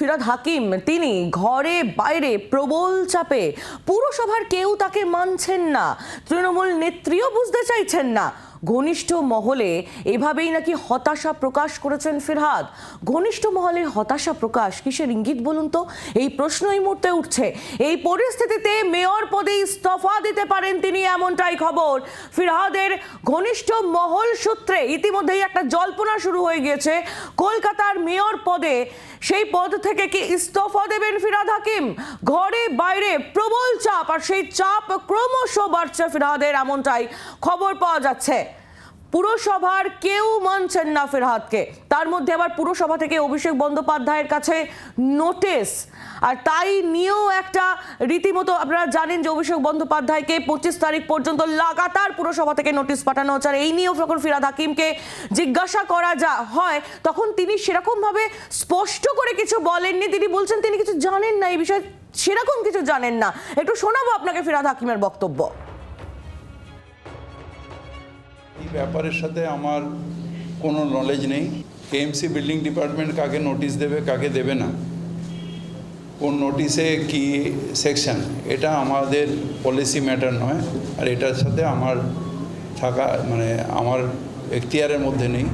ফিরহাদ হাকিম তিনি ঘরে বাইরে প্রবল চাপে, পুরসভার কেউ তাকে মানছেন না, তৃণমূল নেত্রীও বুঝতে চাইছেন না। ঘনিষ্ঠ মহলে এভাবেই নাকি হতাশা প্রকাশ করেছেন ফিরহাদ। ঘনিষ্ঠ মহলে হতাশা প্রকাশ কিসের ইঙ্গিত বলুন তো? এই প্রশ্ন এই মুহূর্তে উঠছে। এই পরিস্থিতিতে মেয়র পদে ইস্তফা দিতে পারেন তিনি, এমনটাই খবর। ফিরহাদের ঘনিষ্ঠ মহল সূত্রে ইতিমধ্যেই একটা জল্পনা শুরু হয়ে গিয়েছে কলকাতার মেয়র পদে। সেই পদ থেকে কি ইস্তফা দেবেন ফিরহাদ হাকিম? ঘরে বাইরে প্রবল চাপ, আর সেই চাপ ক্রমশ বাড়ছে ফিরহাদের, এমনটাই খবর পাওয়া যাচ্ছে। পুরসভার কেউ মানছেন না ফিরহাদকে, তার মধ্যে আবার পুরসভা থেকে অভিষেক বন্দ্যোপাধ্যায়ের কাছে নোটিশ, আর তাই নিয়েও একটা রীতিমতো আপনারা জানেন যে অভিষেক বন্দ্যোপাধ্যায়কে 25 তারিখ পর্যন্ত লাগাতার পুরসভা থেকে নোটিশ পাঠানো হচ্ছে। আর এই নিয়েও যখন ফিরহাদ হাকিমকে জিজ্ঞাসা করা হয় তখন তিনি সেরকম ভাবে স্পষ্ট করে কিছু বলেননি। তিনি বলছেন তিনি কিছু জানেন না, এই বিষয়ে সেরকম কিছু জানেন না। একটু শোনাবো আপনাকে ফিরহাদ হাকিমের বক্তব্য। এই ব্যাপারের সাথে আমার কোনো নলেজ নেই। কেএমসি বিল্ডিং ডিপার্টমেন্ট কাকে নোটিশ দেবে কাকে দেবে না, কোন নোটিশে কি সেকশন, এটা আমাদের পলিসি ম্যাটার নয়। আর এটার সাথে আমার থাকা আমার এখতিয়ারের মধ্যে নেই।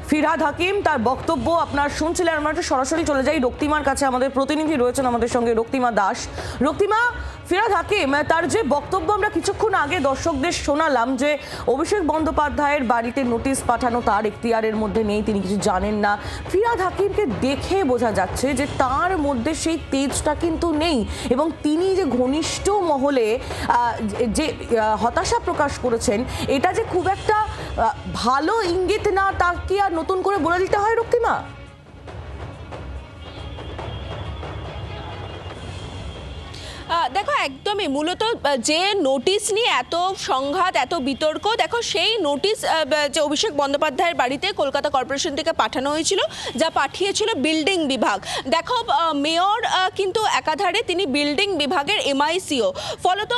ফিরহাদ হাকিম তার বক্তব্য আপনার শুনছিলেন। আমরা একটু সরাসরি চলে যাই রক্তিমার কাছে। আমাদের প্রতিনিধি রয়েছেন আমাদের সঙ্গে, রক্তিমা দাস। রক্তিমা, ফিরহাদ হাকিম তার যে বক্তব্য আমরা কিছুক্ষণ আগে দর্শকদের শোনালাম যে অভিষেক বন্দ্যোপাধ্যায়ের বাড়িতে নোটিশ পাঠানো তার এখতিয়ারের মধ্যে নেই, তিনি কিছু জানেন না। ফিরহাদ হাকিমকে দেখে বোঝা যাচ্ছে যে তার মধ্যে সেই তেজটা কিন্তু নেই, এবং তিনি যে ঘনিষ্ঠ মহলে যে হতাশা প্রকাশ করেছেন এটা যে খুব একটা ভালো ইঙ্গিত না, তা কি আর নতুন করে বলে দিতে হয় রক্তিমা? দেখো, একদমই মূলত যে নোটিশ নিয়ে এত সংঘাত, এত বিতর্ক, দেখো সেই নোটিশ যে অভিষেক বন্দ্যোপাধ্যায়ের বাড়িতে কলকাতা কর্পোরেশন থেকে পাঠানো হয়েছিল, যা পাঠিয়েছিল বিল্ডিং বিভাগ। দেখো, মেয়র কিন্তু একাধারে তিনি বিল্ডিং বিভাগের এমআইসিও, ফলত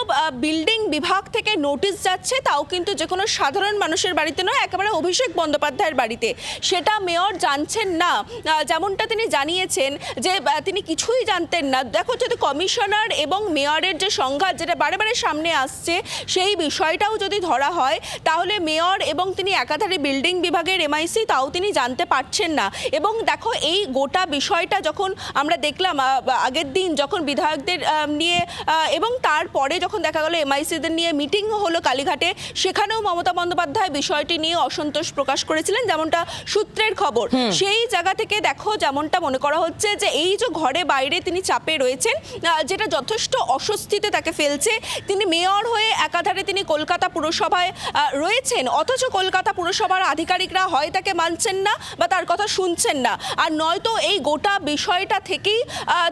বিল্ডিং বিভাগ থেকে নোটিশ যাচ্ছে, তাও কিন্তু যে কোনো সাধারণ মানুষের বাড়িতে নয়, একেবারে অভিষেক বন্দ্যোপাধ্যায়ের বাড়িতে। সেটা মেয়র জানছেন না, যেমনটা তিনি জানিয়েছেন যে তিনি কিছুই জানতেন না। দেখো, যদি কমিশনার এবং মেয়রের যে সংঘাত যেটা বারে বারে সামনে আসছে, সেই বিষয়টাও যদি ধরা হয় তাহলে মেয়র এবং তিনি একাধারে বিল্ডিং বিভাগের এমআইসি, তাও তিনি জানতে পারছেন না। এবং দেখো, এই গোটা বিষয়টা যখন আমরা দেখলাম আগের দিন যখন বিধায়কদের নিয়ে এবং তারপরে যখন দেখা গেল এমআইসিদের নিয়ে মিটিং হলো কালীঘাটে, সেখানেও মমতা বন্দ্যোপাধ্যায় বিষয়টি নিয়ে অসন্তোষ প্রকাশ করেছিলেন, যেমনটা সূত্রের খবর। সেই জায়গা থেকে দেখো, যেমনটা মনে করা হচ্ছে যে এই যে ঘরে বাইরে তিনি চাপে রয়েছেন, যেটা যথেষ্ট অস্বস্তিতে তাকে ফেলছে। তিনি মেয়র হয়ে একাধারে তিনি কলকাতা পুরসভায় রয়েছেন, অথচ কলকাতা পুরসভার আধিকারিকরা হয় তাকে মানছেন না বা তার কথা শুনছেন না, আর নয়তো এই গোটা বিষয়টা থেকেই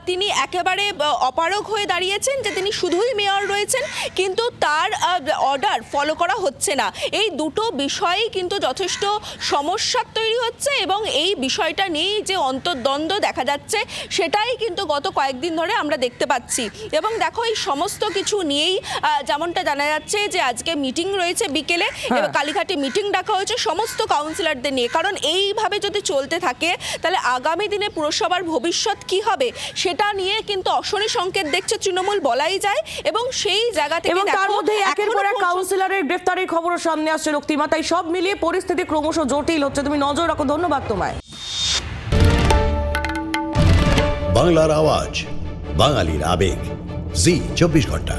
তিনি একেবারে অপারগ হয়ে দাঁড়িয়েছেন যে তিনি শুধুই মেয়র রয়েছেন, কিন্তু তার অর্ডার ফলো করা হচ্ছে না। এই দুটো বিষয়ই কিন্তু যথেষ্ট সমস্যার তৈরি হচ্ছে, এবং এই বিষয়টা নিয়েই যে অন্তর্দ্বন্দ্ব দেখা যাচ্ছে, সেটাই কিন্তু গত কয়েকদিন ধরে আমরা দেখতে পাচ্ছি। এবং দেখো, এই সমস্ত কিছু নিয়েই যেমনটা জানা যাচ্ছে যে আজকে মিটিং রয়েছে বিকেলে, কালীঘাটে মিটিং ডাকা হয়েছে সমস্ত কাউন্সিলরদের নিয়ে। কারণ এইভাবে যদি চলতে থাকে তাহলে আগামী দিনে পুরসভার ভবিষ্যৎ কি হবে, সেটা নিয়ে কিন্তু অশনি সংকেত দেখছে তৃণমূল, বলাই যায়। এবং সেই জায়গা থেকে তার মধ্যে একের পর এক কাউন্সিলরের গ্রেফতারের খবরও সামনে আসছে রক্তিমা, তাই সব মিলিয়ে পরিস্থিতি ক্রমশ জটিল হচ্ছে। তুমি নজর রাখো, ধন্যবাদ তোমায়। বাংলার আওয়াজ, বাঙালির আবেগ, জি 24 ঘন্টা।